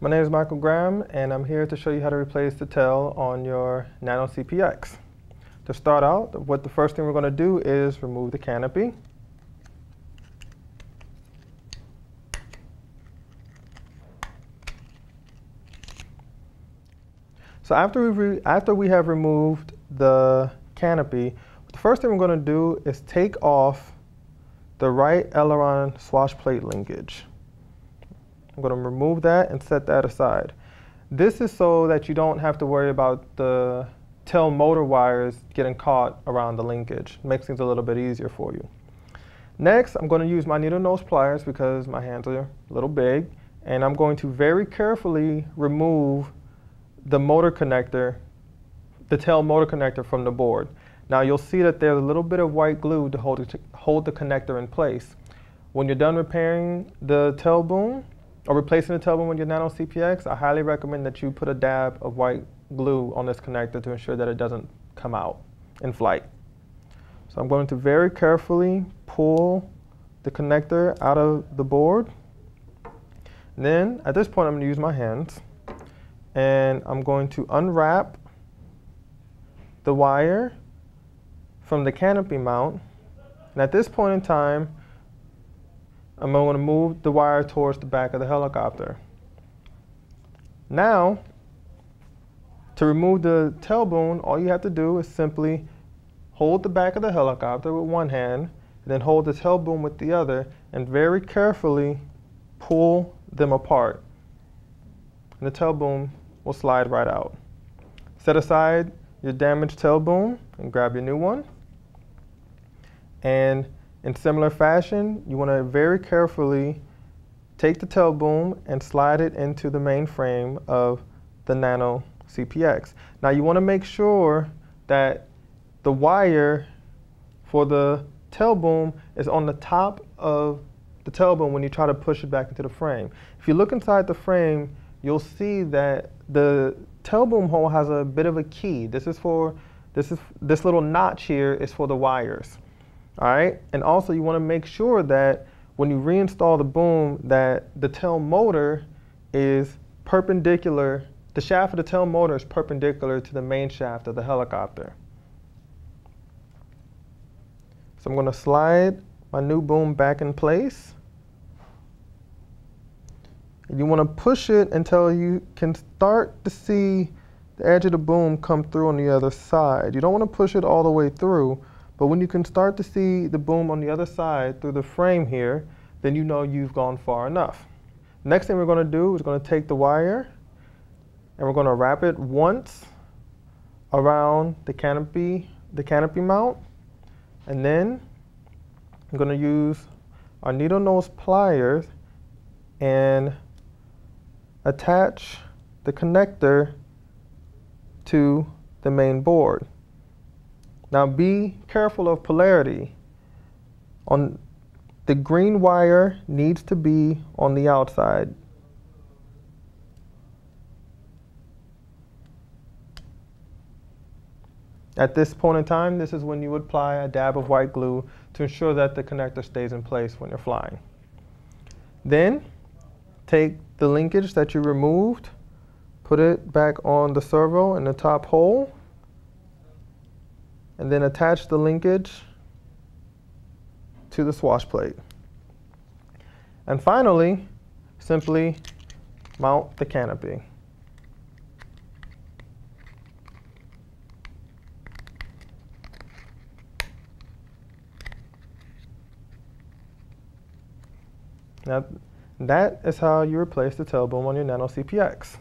My name is Mikel Graham, and I'm here to show you how to replace the tail on your Nano CP X. To start out, the first thing we're going to do is remove the canopy. So after we have removed the canopy, the first thing we're going to do is take off the right aileron swash plate linkage. I'm going to remove that and set that aside. This is so that you don't have to worry about the tail motor wires getting caught around the linkage. It makes things a little bit easier for you. Next, I'm going to use my needle nose pliers because my hands are a little big, and I'm going to very carefully remove the motor connector, the tail motor connector from the board. Now you'll see that there's a little bit of white glue to hold the connector in place. When you're done repairing the tail boom, or replacing the tail boom with your Nano CP X, I highly recommend that you put a dab of white glue on this connector to ensure that it doesn't come out in flight. So I'm going to very carefully pull the connector out of the board. And then at this point I'm going to use my hands, and I'm going to unwrap the wire from the canopy mount. And at this point in time, I'm going to move the wire towards the back of the helicopter. Now, to remove the tail boom, all you have to do is simply hold the back of the helicopter with one hand, and then hold the tail boom with the other, and very carefully pull them apart. And the tail boom will slide right out. Set aside your damaged tail boom and grab your new one. And in similar fashion, you want to very carefully take the tail boom and slide it into the main frame of the Nano CP X. Now you want to make sure that the wire for the tail boom is on the top of the tail boom when you try to push it back into the frame. If you look inside the frame, you'll see that the tail boom hole has a bit of a key. This little notch here is for the wires. All right, and also you want to make sure that when you reinstall the boom, that the tail motor is perpendicular. The shaft of the tail motor is perpendicular to the main shaft of the helicopter. So I'm going to slide my new boom back in place. And you want to push it until you can start to see the edge of the boom come through on the other side. You don't want to push it all the way through, but when you can start to see the boom on the other side through the frame here, then you know you've gone far enough. Next thing we're going to do is going to take the wire and we're going to wrap it once around the canopy mount, and then I'm going to use our needle nose pliers and attach the connector to the main board. Now be careful of polarity. The green wire needs to be on the outside. At this point in time, this is when you would apply a dab of white glue to ensure that the connector stays in place when you're flying. Then take the linkage that you removed, put it back on the servo in the top hole, and then attach the linkage to the swash plate. And finally, simply mount the canopy. Now, that is how you replace the tail boom on your Nano CP X.